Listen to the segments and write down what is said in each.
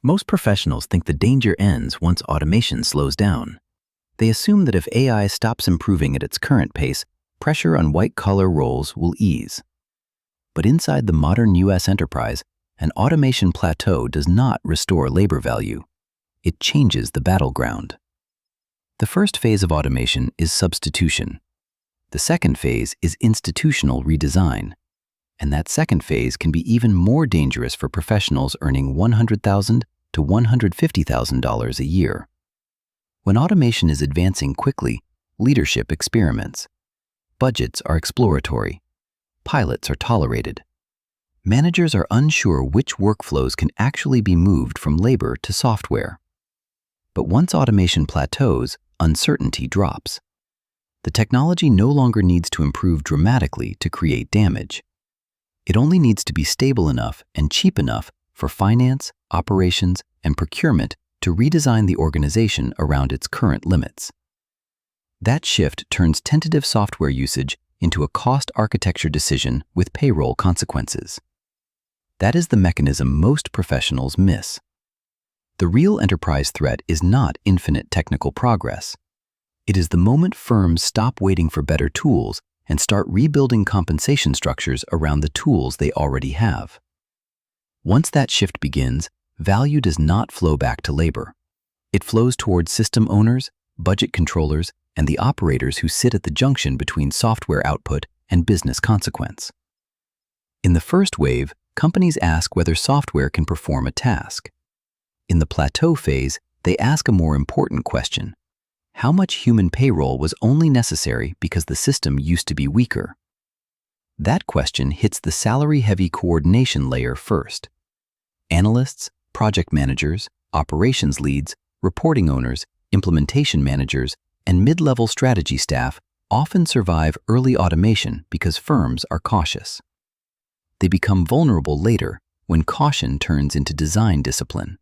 Most professionals think the danger ends once automation slows down. They assume that if AI stops improving at its current pace, pressure on white-collar roles will ease. But inside the modern U.S. enterprise, an automation plateau does not restore labor value. It changes the battleground. The first phase of automation is substitution. The second phase is institutional redesign. And that second phase can be even more dangerous for professionals earning $100,000 to $150,000 a year. When automation is advancing quickly, leadership experiments. Budgets are exploratory. Pilots are tolerated. Managers are unsure which workflows can actually be moved from labor to software. But once automation plateaus, uncertainty drops. The technology no longer needs to improve dramatically to create damage. It only needs to be stable enough and cheap enough for finance, operations, and procurement to redesign the organization around its current limits. That shift turns tentative software usage into a cost architecture decision with payroll consequences. That is the mechanism most professionals miss. The real enterprise threat is not infinite technical progress. It is the moment firms stop waiting for better tools and start rebuilding compensation structures around the tools they already have. Once that shift begins, value does not flow back to labor. It flows towards system owners, budget controllers, and the operators who sit at the junction between software output and business consequence. In the first wave, companies ask whether software can perform a task. In the plateau phase, they ask a more important question: how much human payroll was only necessary because the system used to be weaker? That question hits the salary-heavy coordination layer first. Analysts, project managers, operations leads, reporting owners, implementation managers, and mid-level strategy staff often survive early automation because firms are cautious. They become vulnerable later when caution turns into design discipline.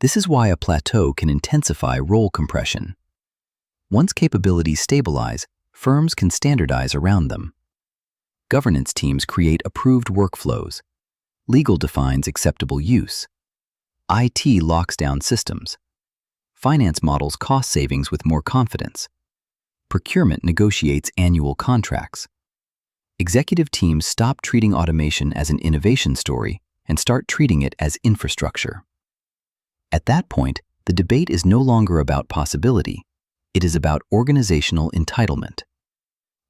This is why a plateau can intensify role compression. Once capabilities stabilize, firms can standardize around them. Governance teams create approved workflows. Legal defines acceptable use. IT locks down systems. Finance models cost savings with more confidence. Procurement negotiates annual contracts. Executive teams stop treating automation as an innovation story and start treating it as infrastructure. At that point, the debate is no longer about possibility. It is about organizational entitlement.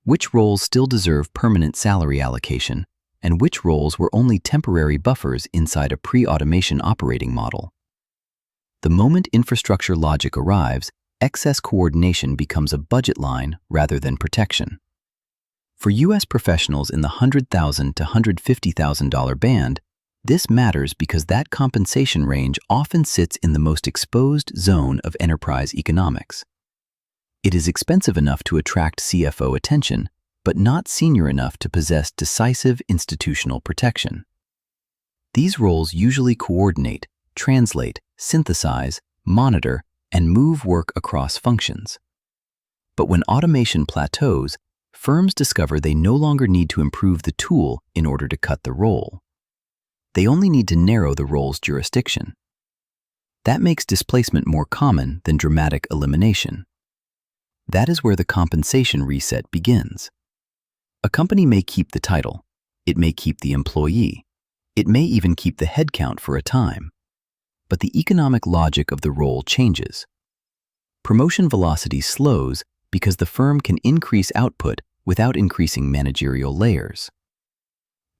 Which roles still deserve permanent salary allocation, and which roles were only temporary buffers inside a pre-automation operating model? The moment infrastructure logic arrives, excess coordination becomes a budget line rather than protection. For U.S. professionals in the $100,000 to $150,000 band, this matters because that compensation range often sits in the most exposed zone of enterprise economics. It is expensive enough to attract CFO attention, but not senior enough to possess decisive institutional protection. These roles usually coordinate, translate, synthesize, monitor, and move work across functions. But when automation plateaus, firms discover they no longer need to improve the tool in order to cut the role. They only need to narrow the role's jurisdiction. That makes displacement more common than dramatic elimination. That is where the compensation reset begins. A company may keep the title. It may keep the employee. It may even keep the headcount for a time. But the economic logic of the role changes. Promotion velocity slows because the firm can increase output without increasing managerial layers.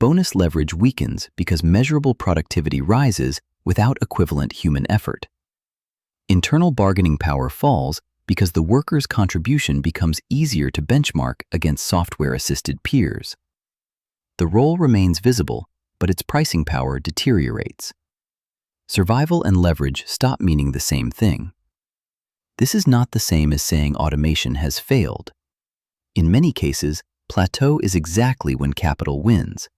Bonus leverage weakens because measurable productivity rises without equivalent human effort. Internal bargaining power falls because the worker's contribution becomes easier to benchmark against software-assisted peers. The role remains visible, but its pricing power deteriorates. Survival and leverage stop meaning the same thing. This is not the same as saying automation has failed. In many cases, plateau is exactly when capital wins.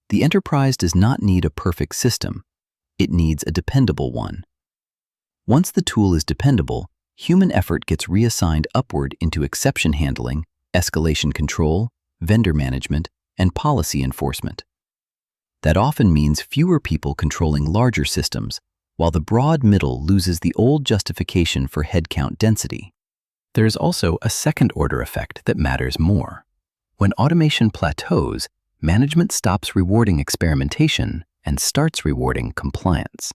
The enterprise does not need a perfect system. It needs a dependable one. Once the tool is dependable, human effort gets reassigned upward into exception handling, escalation control, vendor management, and policy enforcement. That often means fewer people controlling larger systems, while the broad middle loses the old justification for headcount density. There is also a second-order effect that matters more. When automation plateaus, management stops rewarding experimentation and starts rewarding compliance.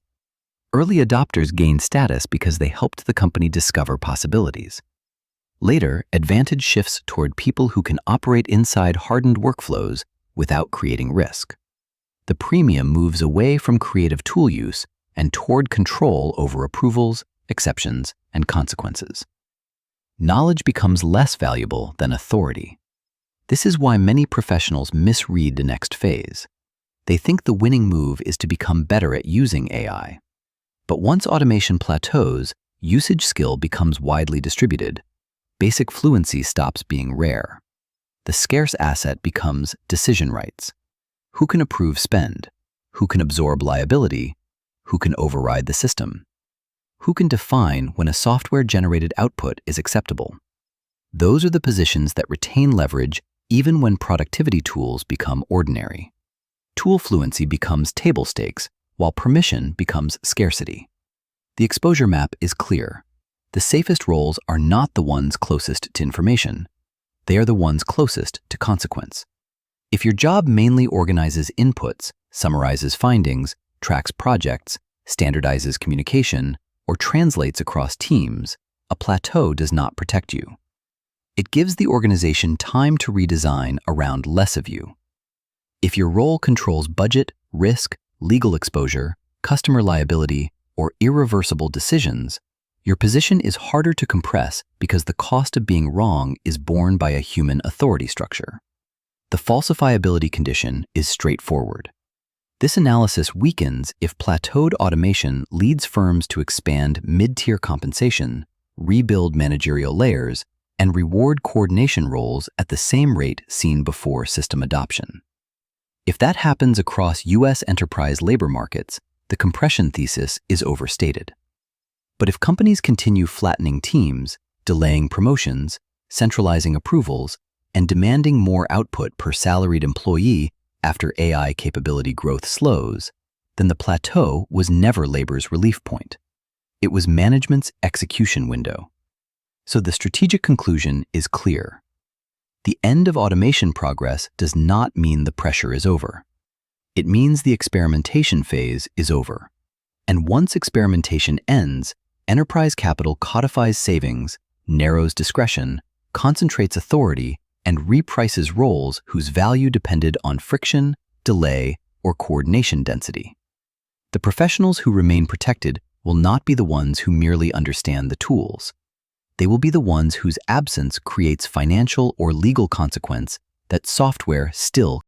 Early adopters gain status because they helped the company discover possibilities. Later, advantage shifts toward people who can operate inside hardened workflows without creating risk. The premium moves away from creative tool use and toward control over approvals, exceptions, and consequences. Knowledge becomes less valuable than authority. This is why many professionals misread the next phase. They think the winning move is to become better at using AI. But once automation plateaus, usage skill becomes widely distributed. Basic fluency stops being rare. The scarce asset becomes decision rights. Who can approve spend? Who can absorb liability? Who can override the system? Who can define when a software-generated output is acceptable? Those are the positions that retain leverage even when productivity tools become ordinary. Tool fluency becomes table stakes, while permission becomes scarcity. The exposure map is clear. The safest roles are not the ones closest to information. They are the ones closest to consequence. If your job mainly organizes inputs, summarizes findings, tracks projects, standardizes communication, or translates across teams, a plateau does not protect you. It gives the organization time to redesign around less of you. If your role controls budget, risk, legal exposure, customer liability, or irreversible decisions, your position is harder to compress because the cost of being wrong is borne by a human authority structure. The falsifiability condition is straightforward. This analysis weakens if plateaued automation leads firms to expand mid-tier compensation, rebuild managerial layers, and reward coordination roles at the same rate seen before system adoption. If that happens across U.S. enterprise labor markets, the compression thesis is overstated. But if companies continue flattening teams, delaying promotions, centralizing approvals, and demanding more output per salaried employee after AI capability growth slows, then the plateau was never labor's relief point. It was management's execution window. So the strategic conclusion is clear. The end of automation progress does not mean the pressure is over. It means the experimentation phase is over. And once experimentation ends, enterprise capital codifies savings, narrows discretion, concentrates authority, and reprices roles whose value depended on friction, delay, or coordination density. The professionals who remain protected will not be the ones who merely understand the tools. They will be the ones whose absence creates financial or legal consequence that software still